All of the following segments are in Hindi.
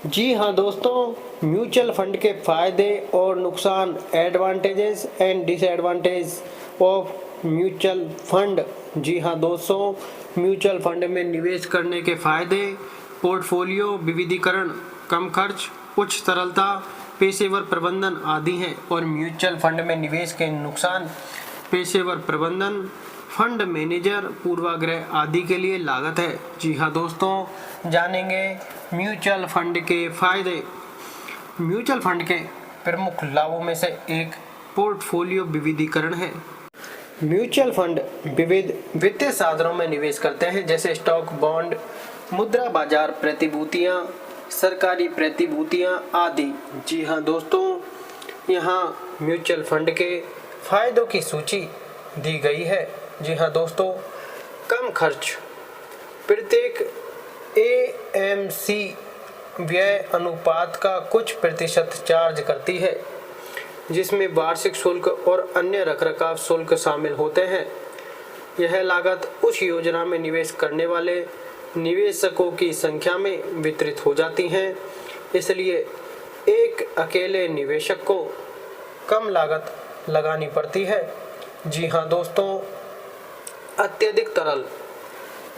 जी हाँ दोस्तों, म्यूचुअल फंड के फायदे और नुकसान, advantages and disadvantage of mutual fund. जी हाँ दोस्तों, म्यूचुअल फंड में निवेश करने के फायदे, पोर्टफोलियो विविधीकरण, कम खर्च, उच्च तरलता, पेशेवर प्रबंधन आदि हैं। और म्यूचुअल फंड में निवेश के नुकसान, पेशेवर प्रबंधन, फंड मैनेजर, पूर्वाग्रह आदि के लिए लागत है। जी हाँ दोस्तों, जानेंगे म्यूचुअल फंड के फायदे। म्यूचुअल फंड के प्रमुख लाभों में से एक पोर्टफोलियो विविधीकरण है। म्यूचुअल फंड विविध वित्तीय साधनों में निवेश करते हैं, जैसे स्टॉक, बॉन्ड, मुद्रा बाजार प्रतिभूतियां, सरकारी प्रतिभूतियां आदि। जी हाँ दोस्तों, यहाँ म्यूचुअल फंड के फायदों की सूची दी गई है। जी हाँ दोस्तों, कम खर्च, प्रत्येक AMC व्यय अनुपात का कुछ प्रतिशत चार्ज करती है, जिसमें वार्षिक शुल्क और अन्य रखरखाव शुल्क शामिल होते हैं। यह लागत उस योजना में निवेश करने वाले निवेशकों की संख्या में वितरित हो जाती हैं, इसलिए एक अकेले निवेशक को कम लागत लगानी पड़ती है। जी हाँ दोस्तों, अत्यधिक तरल।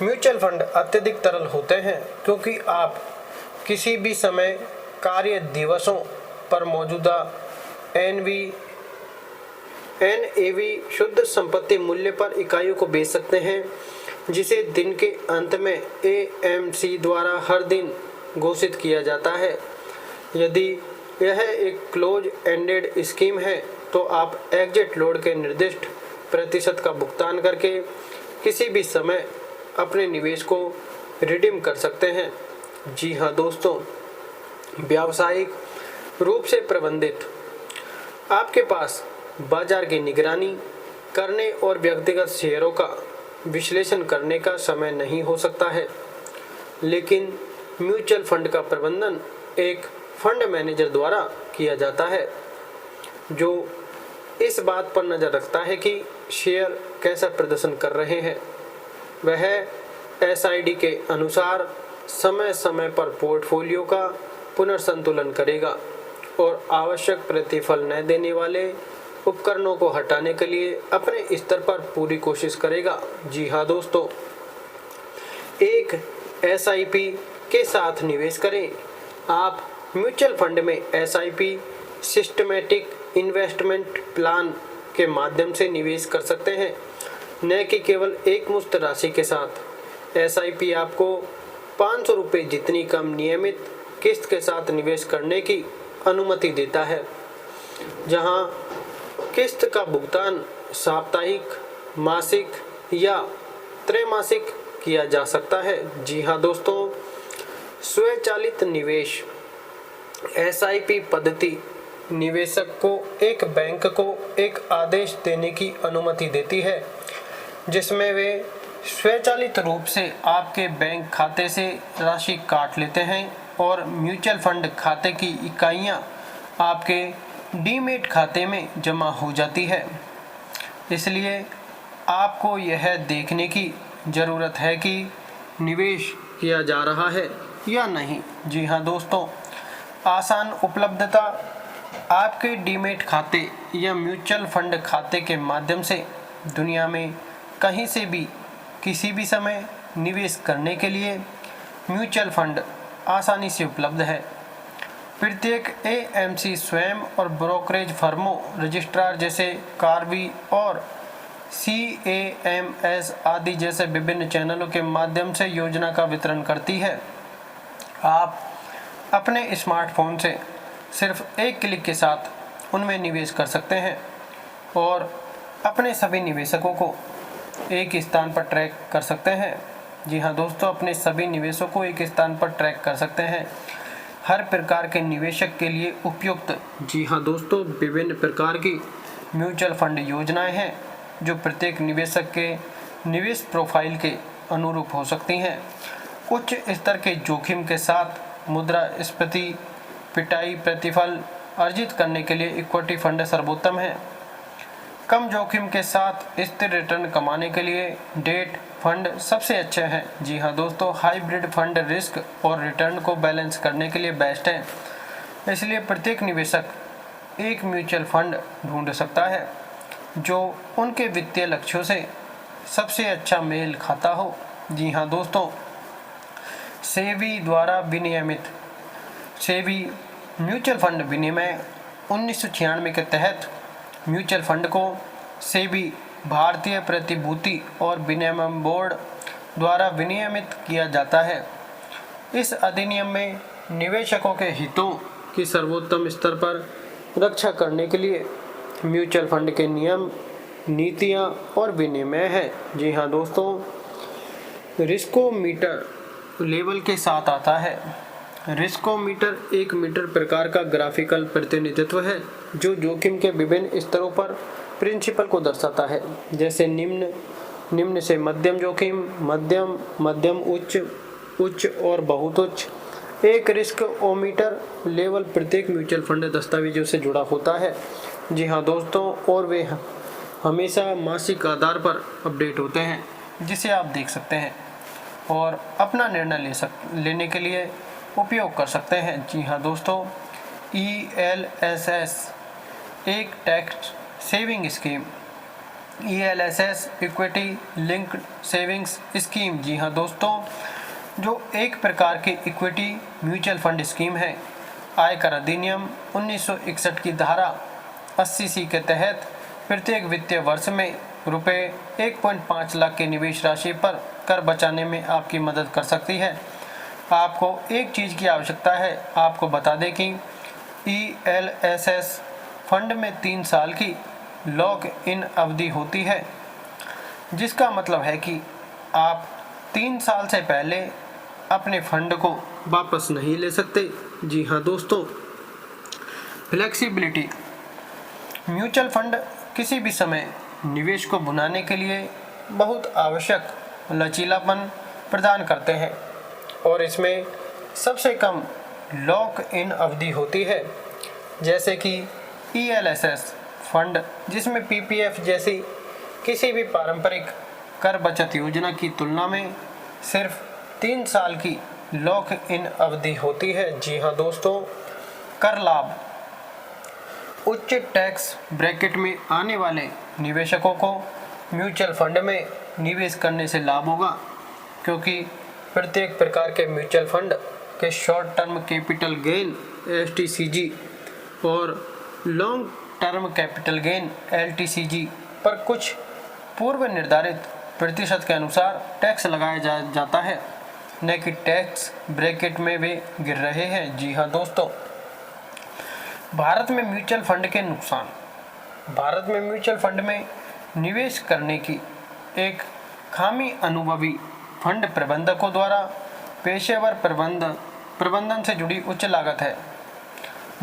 म्यूचुअल फंड अत्यधिक तरल होते हैं क्योंकि आप किसी भी समय कार्य दिवसों पर मौजूदा NAV शुद्ध संपत्ति मूल्य पर इकाइयों को बेच सकते हैं, जिसे दिन के अंत में AMC द्वारा हर दिन घोषित किया जाता है। यदि यह एक क्लोज एंडेड स्कीम है तो आप एग्जिट लोड के निर्दिष्ट प्रतिशत का भुगतान करके किसी भी समय अपने निवेश को रिडीम कर सकते हैं। जी हाँ दोस्तों, व्यावसायिक रूप से प्रबंधित। आपके पास बाजार की निगरानी करने और व्यक्तिगत शेयरों का विश्लेषण करने का समय नहीं हो सकता है, लेकिन म्यूचुअल फंड का प्रबंधन एक फंड मैनेजर द्वारा किया जाता है, जो इस बात पर नज़र रखता है कि शेयर कैसा प्रदर्शन कर रहे हैं। वह SID के अनुसार समय समय पर पोर्टफोलियो का पुनर्संतुलन करेगा और आवश्यक प्रतिफल न देने वाले उपकरणों को हटाने के लिए अपने स्तर पर पूरी कोशिश करेगा। जी हाँ दोस्तों, एक SIP के साथ निवेश करें। आप म्यूचुअल फंड में SIP सिस्टमैटिक इन्वेस्टमेंट प्लान के माध्यम से निवेश कर सकते हैं, न कि केवल एक मुश्त राशि के साथ। SIP आपको 500 रुपये जितनी कम नियमित किस्त के साथ निवेश करने की अनुमति देता है, जहां किस्त का भुगतान साप्ताहिक, मासिक या त्रैमासिक किया जा सकता है। जी हाँ दोस्तों, स्वचालित निवेश SIP पद्धति निवेशक को एक बैंक को एक आदेश देने की अनुमति देती है, जिसमें वे स्वचालित रूप से आपके बैंक खाते से राशि काट लेते हैं और म्यूचुअल फंड खाते की इकाइयां आपके डीमैट खाते में जमा हो जाती है। इसलिए आपको यह देखने की ज़रूरत है कि निवेश किया जा रहा है या नहीं। जी हाँ दोस्तों, आसान उपलब्धता। आपके डीमैट खाते या म्यूचुअल फंड खाते के माध्यम से दुनिया में कहीं से भी किसी भी समय निवेश करने के लिए म्यूचुअल फंड आसानी से उपलब्ध है। प्रत्येक AMC स्वयं और ब्रोकरेज फर्मों, रजिस्ट्रार जैसे कार्वी और CAMS आदि जैसे विभिन्न चैनलों के माध्यम से योजना का वितरण करती है। आप अपने स्मार्टफोन से सिर्फ एक क्लिक के साथ उनमें निवेश कर सकते हैं और अपने सभी निवेशकों को एक स्थान पर ट्रैक कर सकते हैं। जी हाँ दोस्तों, अपने सभी निवेशों को एक स्थान पर ट्रैक कर सकते हैं। हर प्रकार के निवेशक के लिए उपयुक्त। जी हाँ दोस्तों, विभिन्न प्रकार की म्यूचुअल फंड योजनाएं हैं जो प्रत्येक निवेशक के निवेश प्रोफाइल के अनुरूप हो सकती हैं। उच्च स्तर के जोखिम के साथ मुद्रास्फीति पिटाई प्रतिफल अर्जित करने के लिए इक्विटी फंड सर्वोत्तम है। कम जोखिम के साथ स्थिर रिटर्न कमाने के लिए डेट फंड सबसे अच्छे हैं। जी हाँ दोस्तों, हाइब्रिड फंड रिस्क और रिटर्न को बैलेंस करने के लिए बेस्ट है। इसलिए प्रत्येक निवेशक एक म्यूचुअल फंड ढूंढ सकता है जो उनके वित्तीय लक्ष्यों से सबसे अच्छा मेल खाता हो। जी हाँ दोस्तों, सेबी द्वारा विनियमित सेबी म्यूचुअल फंड विनियमन 1996 के तहत म्यूचुअल फंड को सेबी भारतीय प्रतिभूति और विनियमन बोर्ड द्वारा विनियमित किया जाता है। इस अधिनियम में निवेशकों के हितों की सर्वोत्तम स्तर पर रक्षा करने के लिए म्यूचुअल फंड के नियम, नीतियाँ और विनियम हैं। जी हाँ दोस्तों, रिस्कोमीटर लेवल के साथ आता है। रिस्कोमीटर एक मीटर प्रकार का ग्राफिकल प्रतिनिधित्व है जो जोखिम के विभिन्न स्तरों पर प्रिंसिपल को दर्शाता है, जैसे निम्न से मध्यम जोखिम, मध्यम, मध्यम उच्च, उच्च और बहुत उच्च। एक रिस्कोमीटर लेवल प्रत्येक म्यूचुअल फंड दस्तावेजों से जुड़ा होता है। जी हाँ दोस्तों, और वे हमेशा मासिक आधार पर अपडेट होते हैं, जिसे आप देख सकते हैं और अपना निर्णय लेने के लिए उपयोग कर सकते हैं। जी हाँ दोस्तों, ELSS एक tax saving scheme, ELSS equity linked savings scheme. जी हाँ दोस्तों, जो एक प्रकार की इक्विटी म्यूचुअल फंड स्कीम है। आयकर अधिनियम 1961 की धारा 80C के तहत प्रत्येक वित्तीय वर्ष में रुपये 1.5 लाख के निवेश राशि पर कर बचाने में आपकी मदद कर सकती है। आपको एक चीज़ की आवश्यकता है, आपको बता दें कि ELSS फंड में 3 साल की लॉक इन अवधि होती है, जिसका मतलब है कि आप 3 साल से पहले अपने फंड को वापस नहीं ले सकते। जी हाँ दोस्तों, फ्लेक्सिबिलिटी म्यूचुअल फंड किसी भी समय निवेश को भुनाने के लिए बहुत आवश्यक लचीलापन प्रदान करते हैं और इसमें सबसे कम लॉक इन अवधि होती है, जैसे कि ELSS फंड, जिसमें PPF जैसी किसी भी पारंपरिक कर बचत योजना की तुलना में सिर्फ 3 साल की लॉक इन अवधि होती है। जी हाँ दोस्तों, कर लाभ उच्च टैक्स ब्रैकेट में आने वाले निवेशकों को म्यूचुअल फंड में निवेश करने से लाभ होगा, क्योंकि प्रत्येक प्रकार के म्यूचुअल फंड के short term capital gain STCG और long term capital gain LTCG पर कुछ पूर्व निर्धारित प्रतिशत के अनुसार टैक्स लगाया जाता है, न कि टैक्स ब्रैकेट में वे गिर रहे हैं। जी हाँ दोस्तों, भारत में म्यूचुअल फंड के नुकसान। भारत में म्यूचुअल फंड में निवेश करने की एक खामी अनुभवी फंड प्रबंधकों द्वारा पेशेवर प्रबंधन से जुड़ी उच्च लागत है,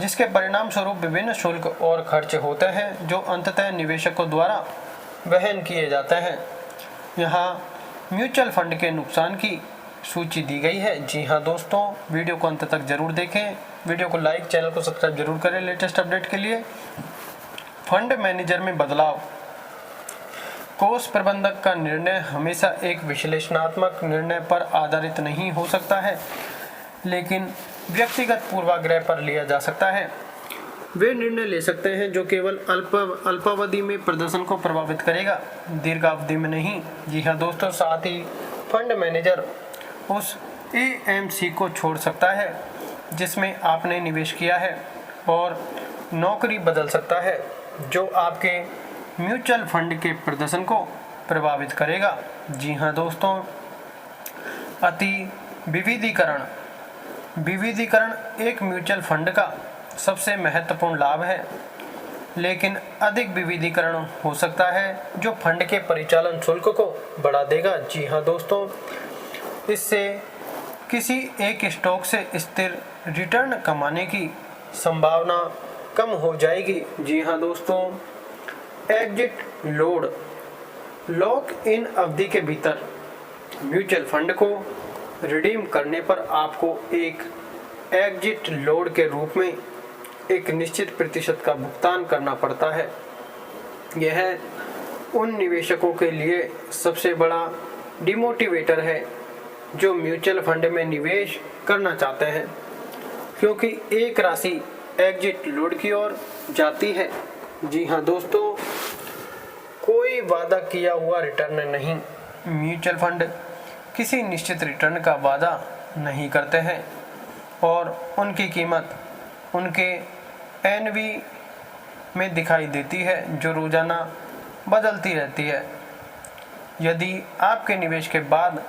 जिसके परिणाम स्वरूप विभिन्न शुल्क और खर्च होते हैं जो अंततः निवेशकों द्वारा वहन किए जाते हैं। यहाँ म्यूचुअल फंड के नुकसान की सूची दी गई है। जी हाँ दोस्तों, वीडियो को अंत तक जरूर देखें, वीडियो को लाइक, चैनल को सब्सक्राइब जरूर करें लेटेस्ट अपडेट के लिए। फंड मैनेजर में बदलाव। कोष प्रबंधक का निर्णय हमेशा एक विश्लेषणात्मक निर्णय पर आधारित नहीं हो सकता है, लेकिन व्यक्तिगत पूर्वाग्रह पर लिया जा सकता है। वे निर्णय ले सकते हैं जो केवल अल्पावधि में प्रदर्शन को प्रभावित करेगा, दीर्घावधि में नहीं। जी हाँ दोस्तों, साथ ही फंड मैनेजर उस AMC को छोड़ सकता है जिसमें आपने निवेश किया है और नौकरी बदल सकता है, जो आपके म्यूचुअल फंड के प्रदर्शन को प्रभावित करेगा। जी हाँ दोस्तों, अति विविधीकरण। विविधीकरण एक म्यूचुअल फंड का सबसे महत्वपूर्ण लाभ है, लेकिन अधिक विविधीकरण हो सकता है जो फंड के परिचालन शुल्क को बढ़ा देगा। जी हाँ दोस्तों, इससे किसी एक स्टॉक से स्थिर रिटर्न कमाने की संभावना कम हो जाएगी। जी हाँ दोस्तों, एग्जिट लोड। लॉक इन अवधि के भीतर म्यूचुअल फंड को रिडीम करने पर आपको एक एग्जिट लोड के रूप में एक निश्चित प्रतिशत का भुगतान करना पड़ता है। यह उन निवेशकों के लिए सबसे बड़ा डिमोटिवेटर है जो म्यूचुअल फंड में निवेश करना चाहते हैं, क्योंकि एक राशि एग्जिट लोड की ओर जाती है। जी हाँ दोस्तों, कोई वादा किया हुआ रिटर्न नहीं। म्यूचुअल फंड किसी निश्चित रिटर्न का वादा नहीं करते हैं और उनकी कीमत उनके एनवी में दिखाई देती है जो रोजाना बदलती रहती है। यदि आपके निवेश के बाद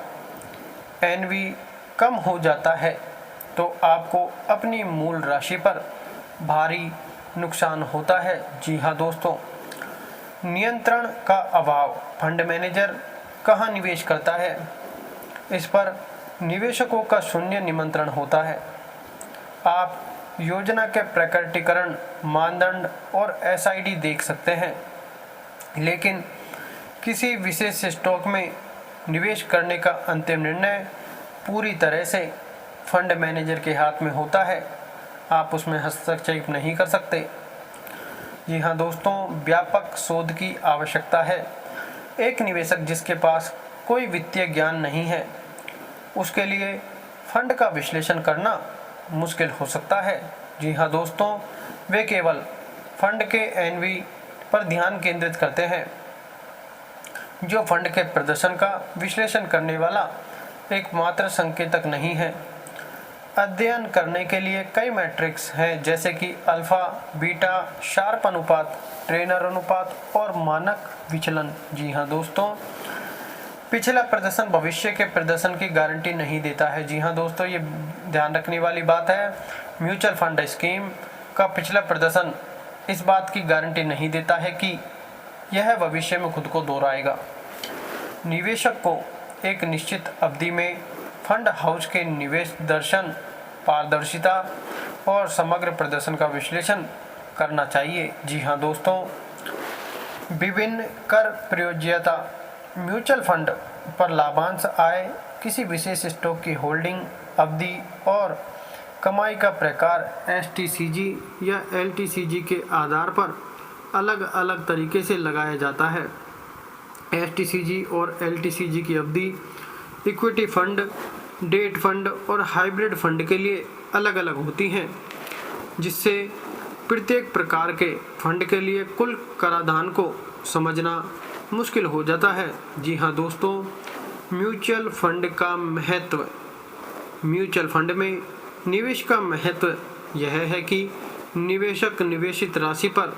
एनवी कम हो जाता है तो आपको अपनी मूल राशि पर भारी नुकसान होता है। जी हाँ दोस्तों, नियंत्रण का अभाव। फंड मैनेजर कहाँ निवेश करता है, इस पर निवेशकों का शून्य नियंत्रण होता है। आप योजना के प्रकटीकरण, मानदंड और एसआईडी देख सकते हैं, लेकिन किसी विशेष स्टॉक में निवेश करने का अंतिम निर्णय पूरी तरह से फंड मैनेजर के हाथ में होता है। आप उसमें हस्तक्षेप नहीं कर सकते। जी हाँ दोस्तों, व्यापक शोध की आवश्यकता है। एक निवेशक जिसके पास कोई वित्तीय ज्ञान नहीं है, उसके लिए फंड का विश्लेषण करना मुश्किल हो सकता है। जी हाँ दोस्तों, वे केवल फंड के एनवी पर ध्यान केंद्रित करते हैं, जो फंड के प्रदर्शन का विश्लेषण करने वाला एकमात्र संकेतक नहीं है। अध्ययन करने के लिए कई मैट्रिक्स हैं, जैसे कि अल्फा, बीटा, शार्प अनुपात, ट्रेनर अनुपात और मानक विचलन। जी हाँ दोस्तों, पिछला प्रदर्शन भविष्य के प्रदर्शन की गारंटी नहीं देता है। जी हाँ दोस्तों, ये ध्यान रखने वाली बात है। म्यूचुअल फंड स्कीम का पिछला प्रदर्शन इस बात की गारंटी नहीं देता है कि यह भविष्य में खुद को दोहराएगा। निवेशक को एक निश्चित अवधि में फंड हाउस के निवेश दर्शन, पारदर्शिता और समग्र प्रदर्शन का विश्लेषण करना चाहिए। जी हाँ दोस्तों, विभिन्न कर प्रयोज्यता। म्यूचुअल फंड पर लाभांश आय किसी विशेष स्टॉक की होल्डिंग अवधि और कमाई का प्रकार एसटीसीजी या एलटीसीजी के आधार पर अलग अलग तरीके से लगाया जाता है। एसटीसीजी और एलटीसीजी की अवधि इक्विटी फंड, डेट फंड और हाइब्रिड फंड के लिए अलग अलग होती हैं, जिससे प्रत्येक प्रकार के फंड के लिए कुल कराधान को समझना मुश्किल हो जाता है। जी हाँ दोस्तों, म्यूचुअल फंड का महत्व। म्यूचुअल फंड में निवेश का महत्व यह है कि निवेशक निवेशित राशि पर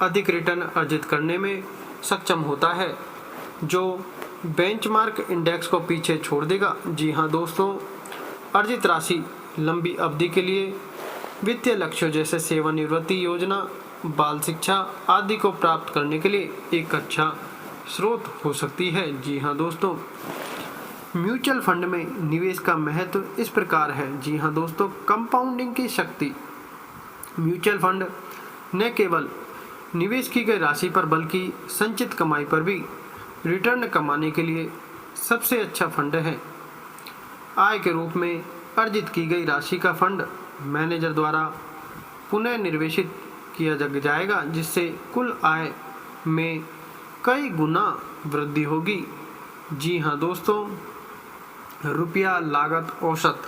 अधिक रिटर्न अर्जित करने में सक्षम होता है, जो बेंचमार्क इंडेक्स को पीछे छोड़ देगा। जी हाँ दोस्तों, अर्जित राशि लंबी अवधि के लिए वित्तीय लक्ष्यों जैसे सेवानिवृत्ति योजना, बाल शिक्षा आदि को प्राप्त करने के लिए एक अच्छा स्रोत हो सकती है। जी हाँ दोस्तों, म्यूचुअल फंड में निवेश का महत्व इस प्रकार है। जी हाँ दोस्तों, कंपाउंडिंग की शक्ति। म्यूचुअल फंड न केवल निवेश की गई राशि पर बल्कि संचित कमाई पर भी रिटर्न कमाने के लिए सबसे अच्छा फंड है। आय के रूप में अर्जित की गई राशि का फंड मैनेजर द्वारा पुनः निर्वेशित किया जाएगा, जिससे कुल आय में कई गुना वृद्धि होगी। जी हाँ दोस्तों, रुपया लागत औसत।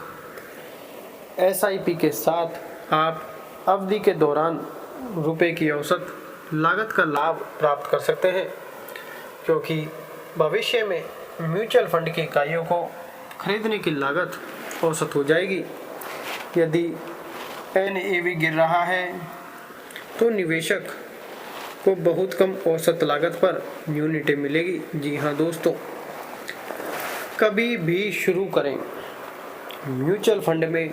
एसआईपी के साथ आप अवधि के दौरान रुपए की औसत लागत का लाभ प्राप्त कर सकते हैं, क्योंकि भविष्य में म्यूचुअल फंड की इकाइयों को खरीदने की लागत औसत हो जाएगी। यदि एनएवी गिर रहा है तो निवेशक को बहुत कम औसत लागत पर यूनिटें मिलेगी। जी हाँ दोस्तों, कभी भी शुरू करें। म्यूचुअल फंड में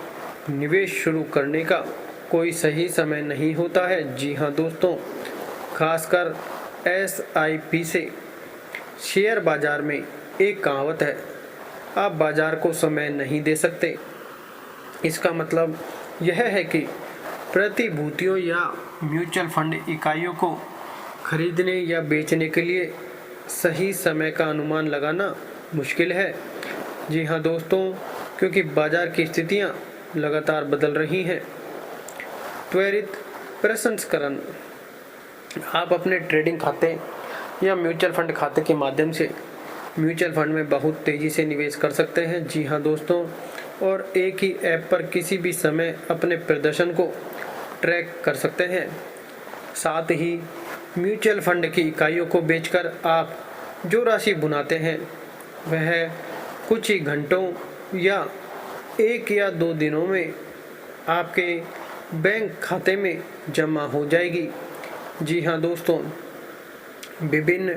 निवेश शुरू करने का कोई सही समय नहीं होता है। जी हाँ दोस्तों, खासकर एसआईपी से। शेयर बाजार में एक कहावत है, आप बाजार को समय नहीं दे सकते। इसका मतलब यह है कि प्रतिभूतियों या म्यूचुअल फंड इकाइयों को खरीदने या बेचने के लिए सही समय का अनुमान लगाना मुश्किल है। जी हाँ दोस्तों, क्योंकि बाजार की स्थितियाँ लगातार बदल रही हैं। त्वरित प्रसंस्करण। आप अपने ट्रेडिंग खाते या म्यूचुअल फंड खाते के माध्यम से म्यूचुअल फंड में बहुत तेज़ी से निवेश कर सकते हैं। जी हाँ दोस्तों, और एक ही ऐप पर किसी भी समय अपने प्रदर्शन को ट्रैक कर सकते हैं। साथ ही म्यूचुअल फंड की इकाइयों को बेचकर आप जो राशि बुनाते हैं वह कुछ ही घंटों या 1 या 2 दिनों में आपके बैंक खाते में जमा हो जाएगी। जी हाँ दोस्तों, विभिन्न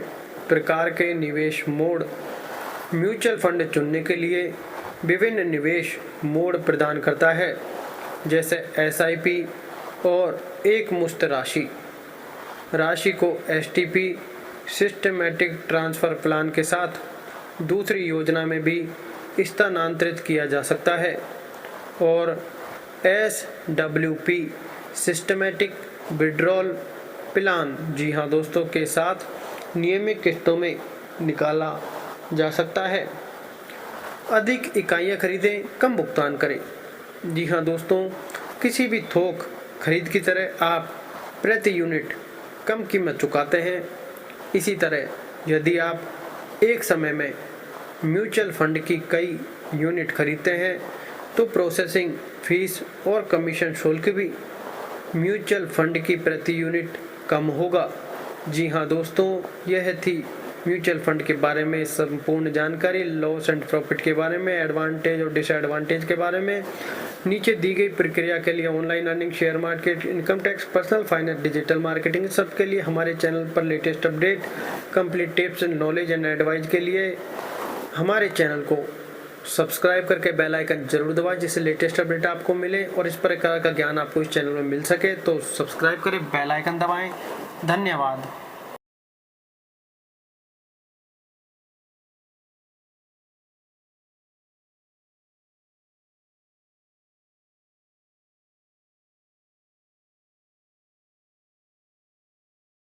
प्रकार के निवेश मोड म्यूचुअल फंड चुनने के लिए विभिन्न निवेश मोड प्रदान करता है, जैसे SIP और एक मुश्त राशि को STP सिस्टमैटिक ट्रांसफ़र प्लान के साथ दूसरी योजना में भी स्थानांतरित किया जा सकता है, और SWP सिस्टमैटिक विड्रॉल प्लान जी हाँ दोस्तों के साथ नियमित किस्तों में निकाला जा सकता है। अधिक इकाइयाँ खरीदें, कम भुगतान करें। जी हाँ दोस्तों, किसी भी थोक खरीद की तरह आप प्रति यूनिट कम कीमत चुकाते हैं। इसी तरह यदि आप एक समय में म्यूचुअल फंड की कई यूनिट खरीदते हैं तो प्रोसेसिंग फीस और कमीशन शुल्क भी म्यूचुअल फंड की प्रति यूनिट कम होगा। जी हाँ दोस्तों, यह थी म्यूचुअल फंड के बारे में संपूर्ण जानकारी, लॉस एंड प्रॉफिट के बारे में, एडवांटेज और डिसएडवांटेज के बारे में। नीचे दी गई प्रक्रिया के लिए online earning, share market, income tax, personal finance, digital marketing, सबके लिए हमारे चैनल पर latest update, complete tips and knowledge and advice के लिए हमारे चैनल को सब्सक्राइब करके बेल आइकन जरूर दबाएं, जिससे लेटेस्ट अपडेट आपको मिले और इस प्रकार का ज्ञान आपको इस चैनल में मिल सके। तो सब्सक्राइब करें, बेल आइकन दबाएं। धन्यवाद।